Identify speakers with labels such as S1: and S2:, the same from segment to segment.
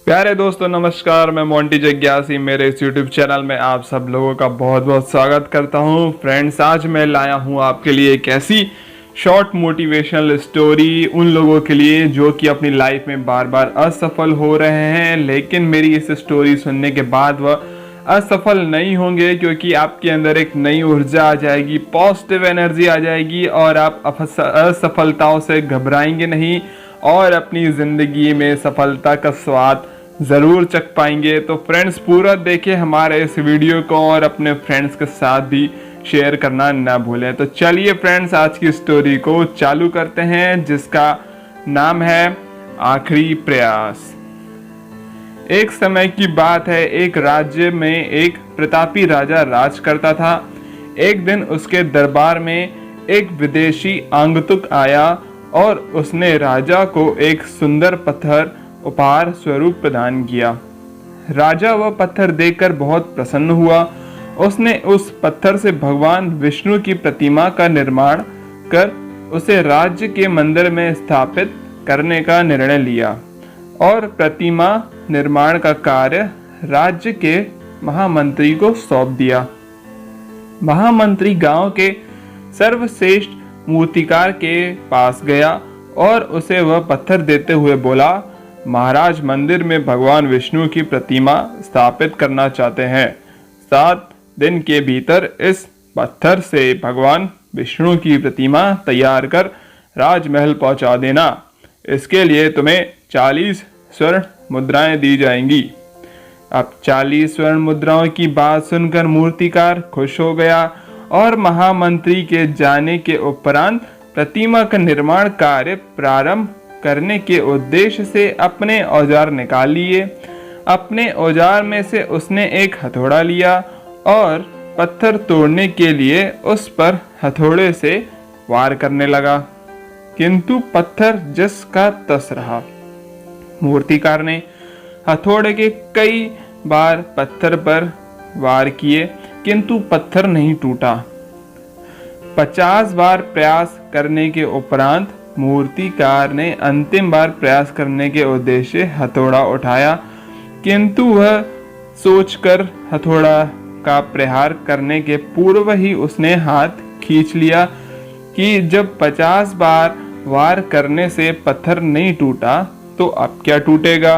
S1: प्यारे दोस्तों नमस्कार। मैं मोंटी जग्यासी मेरे इस यूट्यूब चैनल में आप सब लोगों का बहुत बहुत स्वागत करता हूं। फ्रेंड्स, आज मैं लाया हूं आपके लिए एक ऐसी शॉर्ट मोटिवेशनल स्टोरी उन लोगों के लिए जो कि अपनी लाइफ में बार बार असफल हो रहे हैं, लेकिन मेरी इस स्टोरी सुनने के बाद वह असफल नहीं होंगे, क्योंकि आपके अंदर एक नई ऊर्जा आ जाएगी, पॉजिटिव एनर्जी आ जाएगी और आप असफलताओं से घबराएंगे नहीं और अपनी ज़िंदगी में सफलता का स्वाद ज़रूर चख पाएंगे। तो फ्रेंड्स, पूरा देखिए हमारे इस वीडियो को और अपने फ्रेंड्स के साथ भी शेयर करना ना भूलें। तो चलिए फ्रेंड्स, आज की स्टोरी को चालू करते हैं, जिसका नाम है आखिरी प्रयास। एक समय की बात है, एक राज्य में एक प्रतापी राजा राज करता था। एक दिन उसके दरबार में एक विदेशी आगंतुक आया और उसने राजा को एक सुंदर पत्थर उपहार स्वरूप प्रदान किया। राजा वह पत्थर देखकर बहुत प्रसन्न हुआ। उसने उस पत्थर से भगवान विष्णु की प्रतिमा का निर्माण कर उसे राज्य के मंदिर में स्थापित करने का निर्णय लिया और प्रतिमा निर्माण का कार्य राज्य के महामंत्री को सौंप दिया। महामंत्री गांव के सर्वश्रेष्ठ मूर्तिकार के पास गया और उसे वह पत्थर देते हुए बोला, महाराज, मंदिर में भगवान विष्णु की प्रतिमा स्थापित करना चाहते हैं। 7 दिन के भीतर इस पत्थर से भगवान विष्णु की प्रतिमा तैयार कर राजमहल पहुंचा देना। इसके लिए तुम्हें 40 स्वर्ण मुद्राएं दी जाएंगी। अब 40 स्वर्ण मुद्राओं की बात सुनकर मूर्तिकार खुश हो गया और महामंत्री के जाने के उपरांत प्रतिमा का निर्माण कार्य प्रारंभ करने के उद्देश्य से अपने औजार निकाल लिए। अपने औजार में से उसने एक हथौड़ा लिया और पत्थर तोड़ने के लिए उस पर हथौड़े से वार करने लगा, किंतु पत्थर जस का तस रहा। मूर्तिकार ने हथौड़े के कई बार पत्थर पर वार किए, किंतु पत्थर नहीं टूटा। 50 बार प्रयास करने के उपरांत मूर्तिकार ने अंतिम बार प्रयास करने के उद्देश्य हथौड़ा उठाया, किंतु वह सोचकर हथौड़ा का प्रहार करने के पूर्व ही उसने हाथ खींच लिया कि जब 50 बार वार करने से पत्थर नहीं टूटा तो अब क्या टूटेगा।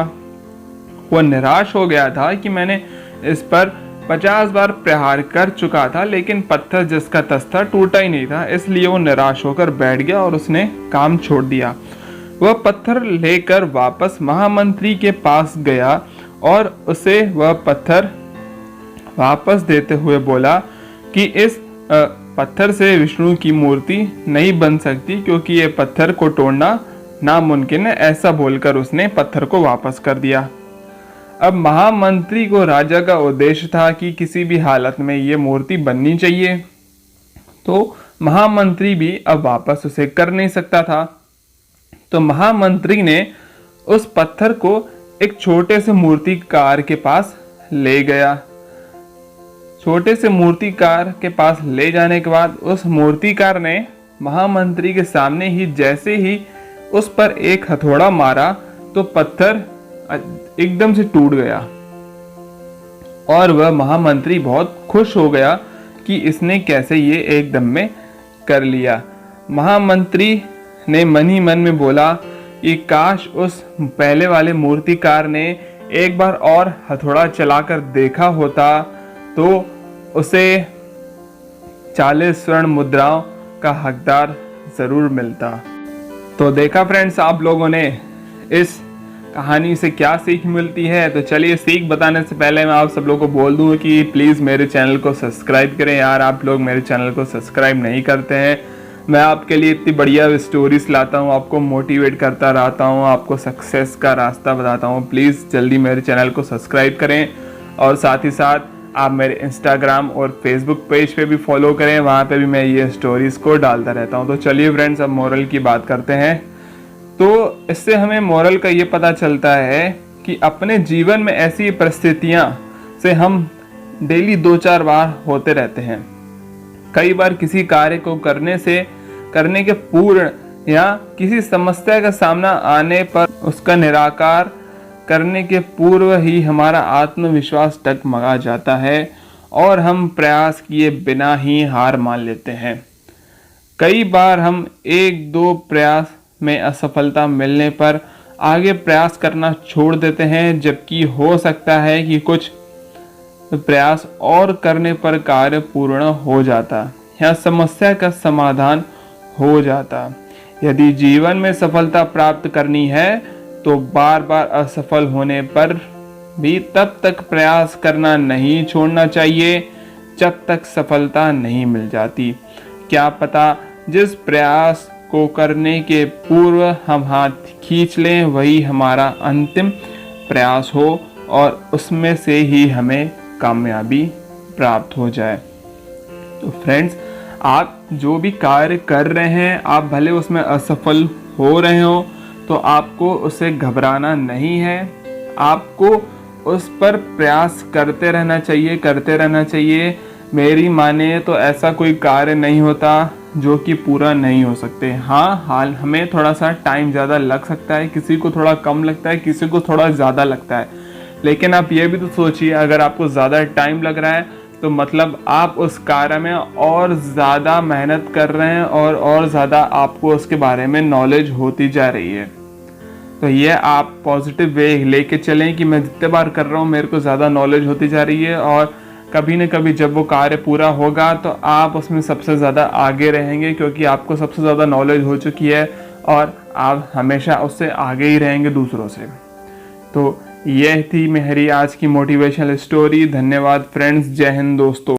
S1: वह निराश हो गया था कि मैंने इस पर 50 बार प्रहार कर चुका था, लेकिन पत्थर जिसका तस था टूटा ही नहीं था। इसलिए वो निराश होकर बैठ गया और उसने काम छोड़ दिया। वह पत्थर लेकर वापस महामंत्री के पास गया और उसे वह पत्थर वापस देते हुए बोला कि इस पत्थर से विष्णु की मूर्ति नहीं बन सकती, क्योंकि ये पत्थर को तोड़ना नामुमकिन है। ऐसा बोलकर उसने पत्थर को वापस कर दिया। अब महामंत्री को राजा का उद्देश्य था कि किसी भी हालत में ये मूर्ति बननी चाहिए, तो महामंत्री भी अब वापस उसे कर नहीं सकता था। तो महामंत्री ने उस पत्थर को एक छोटे से मूर्तिकार के पास ले गया। छोटे से मूर्तिकार के पास ले जाने के बाद उस मूर्तिकार ने महामंत्री के सामने ही जैसे ही उस पर एक हथौड़ा मारा तो पत्थर एकदम से टूट गया और वह महामंत्री बहुत खुश हो गया कि इसने कैसे ये एकदम में कर लिया। महामंत्री ने मन ही मन में बोला कि काश उस पहले वाले मूर्तिकार ने एक बार और हथौड़ा चलाकर देखा होता तो उसे 40 स्वर्ण मुद्राओं का हकदार जरूर मिलता। तो देखा फ्रेंड्स, आप लोगों ने इस कहानी से क्या सीख मिलती है। तो चलिए, सीख बताने से पहले मैं आप सब लोगों को बोल दूं कि प्लीज़ मेरे चैनल को सब्सक्राइब करें। यार, आप लोग मेरे चैनल को सब्सक्राइब नहीं करते हैं। मैं आपके लिए इतनी बढ़िया स्टोरीज लाता हूं, आपको मोटिवेट करता रहता हूं, आपको सक्सेस का रास्ता बताता हूं। प्लीज़ जल्दी मेरे चैनल को सब्सक्राइब करें और साथ ही साथ आप मेरे इंस्टाग्राम और फेसबुक पेज पे भी फॉलो करें, वहाँ पे भी मैं ये स्टोरीज़ को डालता रहता हूँ। तो चलिए फ्रेंड्स, अब मोरल की बात करते हैं। तो इससे हमें मोरल का ये पता चलता है कि अपने जीवन में ऐसी परिस्थितियां से हम डेली 2-4 बार होते रहते हैं। कई बार किसी कार्य को करने के पूर्ण या किसी समस्या का सामना आने पर उसका निराकार करने के पूर्व ही हमारा आत्मविश्वास डगमगा जाता है और हम प्रयास किए बिना ही हार मान लेते हैं। कई बार हम एक दो प्रयास में असफलता मिलने पर आगे प्रयास करना छोड़ देते हैं, जबकि हो सकता है कि कुछ प्रयास और करने पर कार्य पूर्ण हो जाता या समस्या का समाधान हो जाता। यदि जीवन में सफलता प्राप्त करनी है तो बार बार असफल होने पर भी तब तक प्रयास करना नहीं छोड़ना चाहिए जब तक सफलता नहीं मिल जाती। क्या पता जिस प्रयास को करने के पूर्व हम हाथ खींच लें वही हमारा अंतिम प्रयास हो और उसमें से ही हमें कामयाबी प्राप्त हो जाए। तो फ्रेंड्स, आप जो भी कार्य कर रहे हैं, आप भले उसमें असफल हो रहे हो तो आपको उससे घबराना नहीं है। आपको उस पर प्रयास करते रहना चाहिए। मेरी माने तो ऐसा कोई कार्य नहीं होता जो कि पूरा नहीं हो सकते। हाँ, हमें थोड़ा सा टाइम ज़्यादा लग सकता है, किसी को थोड़ा कम लगता है, किसी को थोड़ा ज़्यादा लगता है। लेकिन आप ये भी तो सोचिए, अगर आपको ज़्यादा टाइम लग रहा है तो मतलब आप उस कार्य में और ज़्यादा मेहनत कर रहे हैं और ज़्यादा आपको उसके बारे में नॉलेज होती जा रही है। तो ये आप पॉजिटिव वे लेके चलें कि मैं जितने बार कर रहा हूँ मेरे को ज़्यादा नॉलेज होती जा रही है और कभी न कभी जब वो कार्य पूरा होगा तो आप उसमें सबसे ज़्यादा आगे रहेंगे, क्योंकि आपको सबसे ज़्यादा नॉलेज हो चुकी है और आप हमेशा उससे आगे ही रहेंगे दूसरों से। तो यह थी मेरी आज की मोटिवेशनल स्टोरी। धन्यवाद फ्रेंड्स, जय हिंद दोस्तों।